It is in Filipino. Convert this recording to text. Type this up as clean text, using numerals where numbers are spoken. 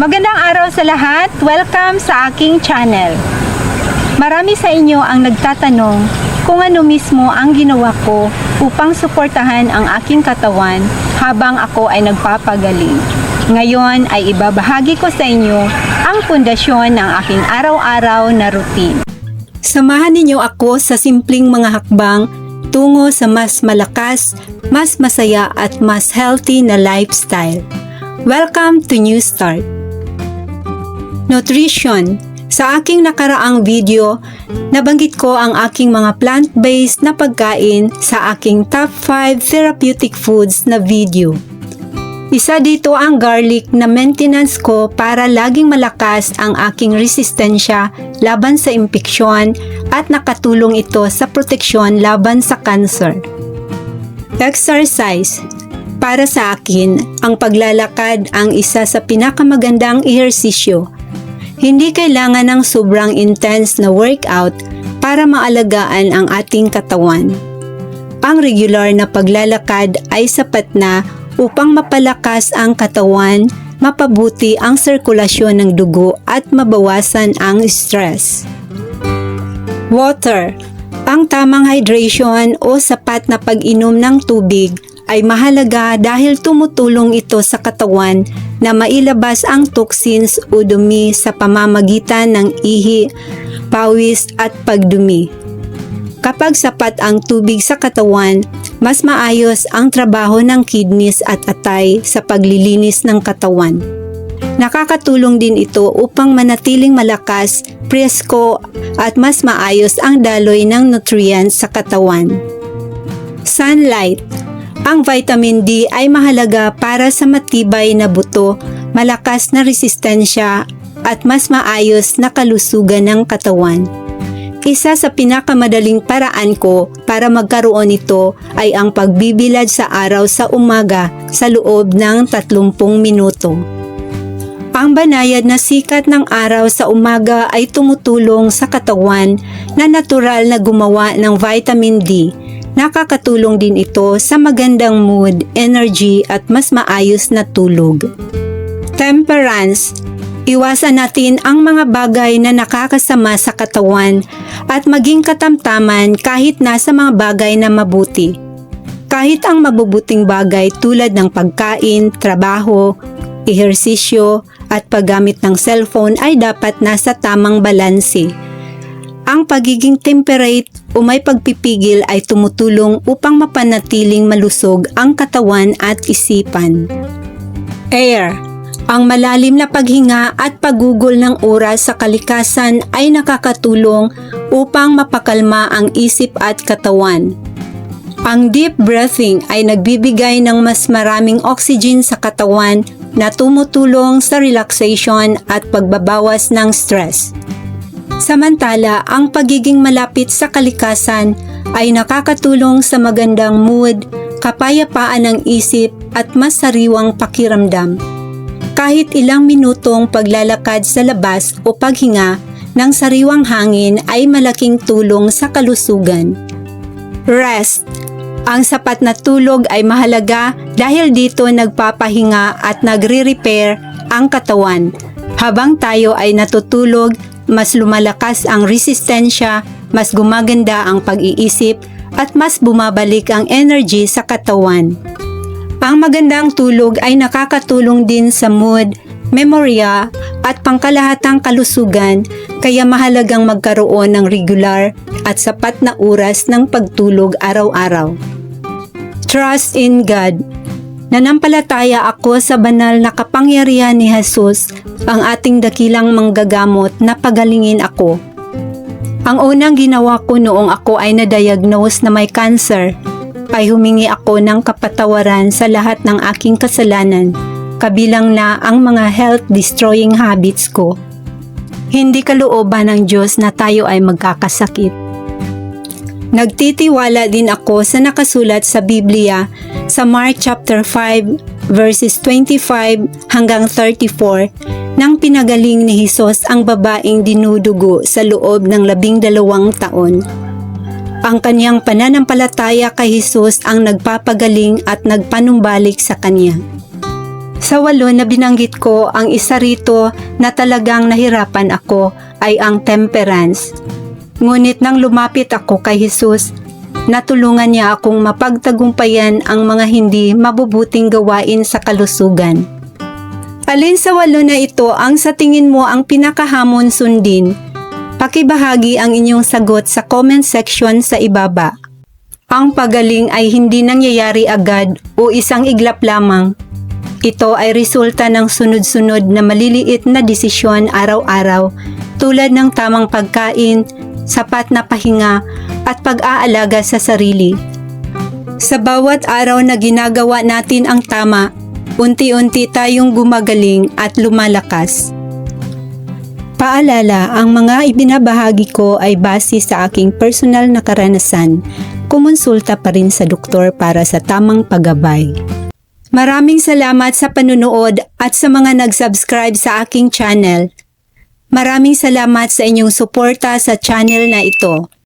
Magandang araw sa lahat. Welcome sa aking channel. Marami sa inyo ang nagtatanong kung ano mismo ang ginawa ko upang suportahan ang aking katawan habang ako ay nagpapagaling. Ngayon ay ibabahagi ko sa inyo ang pundasyon ng aking araw-araw na routine. Samahan ninyo ako sa simpleng mga hakbang tungo sa mas malakas, mas masaya at mas healthy na lifestyle. Welcome to New Start. Nutrition. Sa aking nakaraang video, nabanggit ko ang aking mga plant-based na pagkain sa aking top 5 therapeutic foods na video. Isa dito ang garlic na maintenance ko para laging malakas ang aking resistensya laban sa impeksyon at nakatulong ito sa proteksyon laban sa cancer. Exercise. Para sa akin, ang paglalakad ang isa sa pinakamagandang ehersisyo. Hindi kailangan ng sobrang intense na workout para maalagaan ang ating katawan. Ang regular na paglalakad ay sapat na upang mapalakas ang katawan, mapabuti ang sirkulasyon ng dugo at mabawasan ang stress. Water. Ang tamang hydration o sapat na pag-inom ng tubig ay mahalaga dahil tumutulong ito sa katawan na mailabas ang toxins o dumi sa pamamagitan ng ihi, pawis at pagdumi. Kapag sapat ang tubig sa katawan, mas maayos ang trabaho ng kidneys at atay sa paglilinis ng katawan. Nakakatulong din ito upang manatiling malakas, presko at mas maayos ang daloy ng nutrients sa katawan. Sunlight. Ang vitamin D ay mahalaga para sa matibay na buto, malakas na resistensya at mas maayos na kalusugan ng katawan. Isa sa pinakamadaling paraan ko para magkaroon nito ay ang pagbibilad sa araw sa umaga sa loob ng 30 minuto. Ang banayad na sikat ng araw sa umaga ay tumutulong sa katawan na natural na gumawa ng vitamin D. Nakakatulong din ito sa magandang mood, energy at mas maayos na tulog. Temperance. Iwasan natin ang mga bagay na nakakasama sa katawan at maging katamtaman kahit nasa mga bagay na mabuti. Kahit ang mabubuting bagay tulad ng pagkain, trabaho, ehersisyo at paggamit ng cellphone ay dapat nasa tamang balanse. Ang pagiging temperate o may pagpipigil ay tumutulong upang mapanatiling malusog ang katawan at isipan. Air. Ang malalim na paghinga at paggugol ng oras sa kalikasan ay nakakatulong upang mapakalma ang isip at katawan. Ang deep breathing ay nagbibigay ng mas maraming oxygen sa katawan na tumutulong sa relaxation at pagbabawas ng stress. Samantala, ang pagiging malapit sa kalikasan ay nakakatulong sa magandang mood, kapayapaan ng isip at mas sariwang pakiramdam. Kahit ilang minutong paglalakad sa labas o paghinga ng sariwang hangin ay malaking tulong sa kalusugan. Rest. Ang sapat na tulog ay mahalaga dahil dito nagpapahinga at nagre-repair ang katawan. Habang tayo ay natutulog, mas lumalakas ang resistensya, mas gumaganda ang pag-iisip, at mas bumabalik ang energy sa katawan. Ang magandang tulog ay nakakatulong din sa mood, memorya, at pangkalahatang kalusugan, kaya mahalagang magkaroon ng regular at sapat na oras ng pagtulog araw-araw. Trust in God. Nanampalataya ako sa banal na kapangyarihan ni Jesus, ang ating dakilang manggagamot na pagalingin ako. Ang unang ginawa ko noong ako ay na-diagnose na may cancer, ay humingi ako ng kapatawaran sa lahat ng aking kasalanan, kabilang na ang mga health-destroying habits ko. Hindi kalooban ng Diyos na tayo ay magkakasakit. Nagtitiwala din ako sa nakasulat sa Biblia sa Mark chapter 5 verses 25 hanggang 34 nang pinagaling ni Jesus ang babaeng dinudugo sa loob ng 12 taon. Ang kanyang pananampalataya kay Jesus ang nagpapagaling at nagpanumbalik sa kanya. Sa 8 na binanggit ko, ang isa rito na talagang nahirapan ako ay ang temperance. Ngunit nang lumapit ako kay Jesus, natulungan niya akong mapagtagumpayan ang mga hindi mabubuting gawain sa kalusugan. Alin sa 8 na ito ang sa tingin mo ang pinakahamon sundin? Pakibahagi ang inyong sagot sa comment section sa ibaba. Ang pagaling ay hindi nangyayari agad o isang iglap lamang. Ito ay resulta ng sunod-sunod na maliliit na desisyon araw-araw tulad ng tamang pagkain, sapat na pahinga at pag-aalaga sa sarili. Sa bawat araw na ginagawa natin ang tama, unti-unti tayong gumagaling at lumalakas. Paalala, ang mga ibinabahagi ko ay base sa aking personal na karanasan. Kumonsulta pa rin sa doktor para sa tamang paggabay. Maraming salamat sa panunood at sa mga nag-subscribe sa aking channel. Maraming salamat sa inyong suporta sa channel na ito.